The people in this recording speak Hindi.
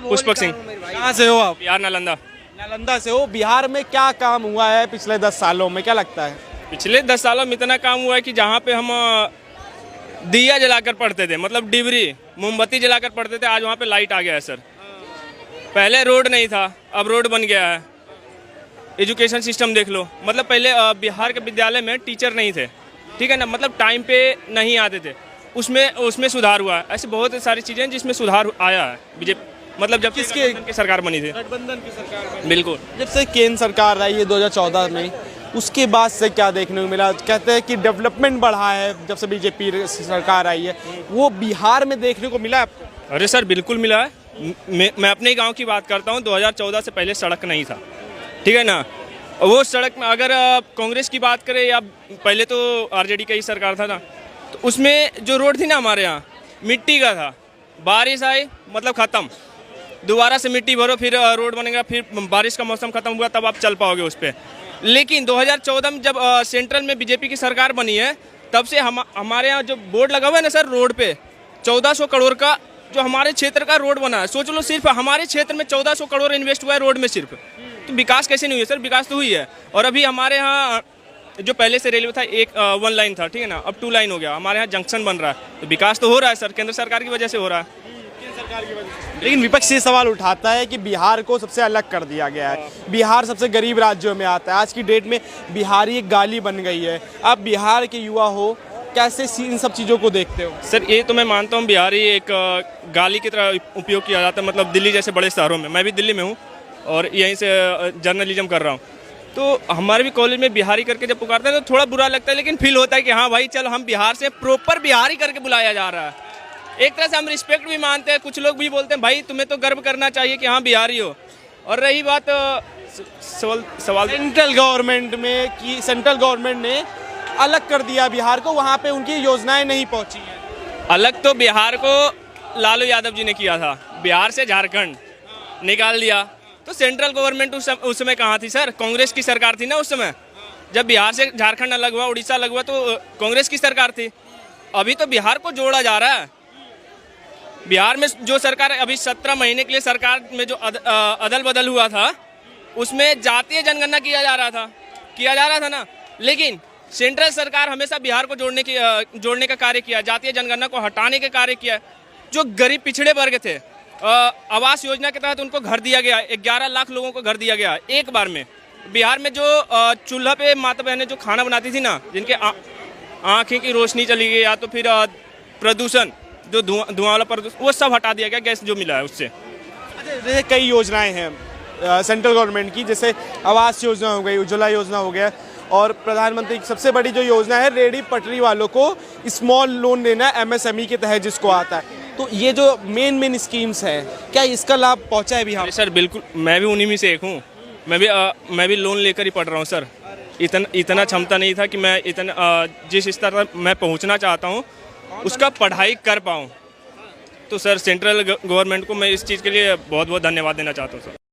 पुष्पक सिंह। कहाँ से हो आप? बिहार नालंदा। नालंदा से हो। बिहार में क्या काम हुआ है पिछले 10 सालों में, क्या लगता है? पिछले 10 सालों में इतना काम हुआ है कि जहाँ पे हम दिया जलाकर पढ़ते थे, मतलब डिबरी मोमबत्ती जलाकर पढ़ते थे, आज वहाँ पे लाइट आ गया है सर। पहले रोड नहीं था, अब रोड बन गया है। एजुकेशन सिस्टम देख लो, मतलब पहले बिहार के विद्यालय में टीचर नहीं थे, ठीक है ना, मतलब टाइम पे नहीं आते थे, उसमें सुधार हुआ है। ऐसी बहुत सारी चीज़ें हैं जिसमें सुधार आया है बीजेपी, मतलब जब किसके की सरकार बनी थी। गठबंधन की सरकार बिल्कुल। जब से केंद्र सरकार आई है 2014 में, उसके बाद से क्या देखने को मिला? कहते हैं कि डेवलपमेंट बढ़ा है जब से बीजेपी सरकार आई है, वो बिहार में देखने को मिला आपको? अरे सर बिल्कुल मिला है। मैं अपने गांव की बात करता हूं, 2014 से पहले सड़क नहीं था, ठीक है ना। वो सड़क में अगर कांग्रेस की बात करें या पहले तो आरजेडी का ही सरकार था ना, तो उसमें जो रोड थी ना हमारे यहाँ मिट्टी का था। बारिश आई मतलब ख़त्म, दोबारा से मिट्टी भरो, फिर रोड बनेगा, फिर बारिश का मौसम ख़त्म हुआ तब आप चल पाओगे उस पर। लेकिन 2014 में जब सेंट्रल में बीजेपी की सरकार बनी है, तब से हमारे यहाँ जो बोर्ड लगा हुआ है ना सर रोड पे, 1400 करोड़ का जो हमारे क्षेत्र का रोड बना है। सोच लो, सिर्फ हमारे क्षेत्र में 1400 करोड़ इन्वेस्ट हुआ है रोड में सिर्फ। तो विकास कैसे नहीं हुई सर? विकास तो हुई है। और अभी हमारे यहाँ जो पहले से रेलवे था, एक 1 लाइन था, ठीक है ना, अब 2 लाइन हो गया। हमारे यहाँ जंक्शन बन रहा है, तो विकास तो हो रहा है सर, केंद्र सरकार की वजह से हो रहा है। लेकिन विपक्ष ये सवाल उठाता है कि बिहार को सबसे अलग कर दिया गया है, बिहार सबसे गरीब राज्यों में आता है। आज की डेट में बिहारी एक गाली बन गई है। आप बिहार के युवा हो, कैसे इन सब चीज़ों को देखते हो? सर ये तो मैं मानता हूँ बिहारी एक गाली की तरह उपयोग किया जाता है, मतलब दिल्ली जैसे बड़े शहरों में। मैं भी दिल्ली में हूँ और यहीं से जर्नलिज्म कर रहा हूँ, तो हमारे भी कॉलेज में बिहारी करके जब पुकारते हैं तो थोड़ा बुरा लगता है, लेकिन फील होता है कि हाँ भाई चलो हम बिहार से प्रॉपर बिहारी करके बुलाया जा रहा है। एक तरह से हम रिस्पेक्ट भी मानते हैं। कुछ लोग भी बोलते हैं भाई तुम्हें तो गर्व करना चाहिए कि हाँ बिहारी हो। और रही बात सवाल सेंट्रल गवर्नमेंट ने अलग कर दिया बिहार को, वहाँ पे उनकी योजनाएं नहीं पहुँची हैं। अलग तो बिहार को लालू यादव जी ने किया था, बिहार से झारखंड निकाल दिया। तो सेंट्रल गवर्नमेंट उस समय कहाँ थी सर? कांग्रेस की सरकार थी ना उस समय। जब बिहार से झारखंड अलग हुआ, उड़ीसा अलग हुआ, तो कांग्रेस की सरकार थी। अभी तो बिहार को जोड़ा जा रहा है। बिहार में जो सरकार अभी 17 महीने के लिए सरकार में जो अदल बदल हुआ था, उसमें जातीय जनगणना किया जा रहा था ना। लेकिन सेंट्रल सरकार हमेशा बिहार को जोड़ने का कार्य किया, जातीय जनगणना को हटाने के कार्य किया। जो गरीब पिछड़े वर्ग थे, आवास योजना के तहत उनको घर दिया गया, 11 लाख लोगों को घर दिया गया एक बार में। बिहार में जो चूल्हा पे माता बहनें जो खाना बनाती थी ना, जिनके आँखें की रोशनी चली गई, या तो फिर प्रदूषण, जो धुआं वाला प्रदूषण, वो सब हटा दिया गया, गैस जो मिला है उससे। जैसे कई योजनाएं हैं सेंट्रल गवर्नमेंट की, जैसे आवास योजना हो गई, उज्ज्वला योजना हो गया, और प्रधानमंत्री की सबसे बड़ी जो योजना है रेहड़ी पटरी वालों को स्मॉल लोन देना, MSME के तहत जिसको आता है। तो ये जो मेन स्कीम्स हैं, क्या इसका लाभ पहुंचा है बिहार? सर बिल्कुल, मैं भी उन्हीं में से एक हूँ। मैं भी लोन लेकर ही पढ़ रहा हूँ सर। इतना क्षमता नहीं था कि मैं जिस स्तर तक मैं पहुँचना चाहता हूँ उसका पढ़ाई कर पाऊँ। तो सर सेंट्रल गवर्नमेंट को मैं इस चीज़ के लिए बहुत बहुत धन्यवाद देना चाहता हूँ सर।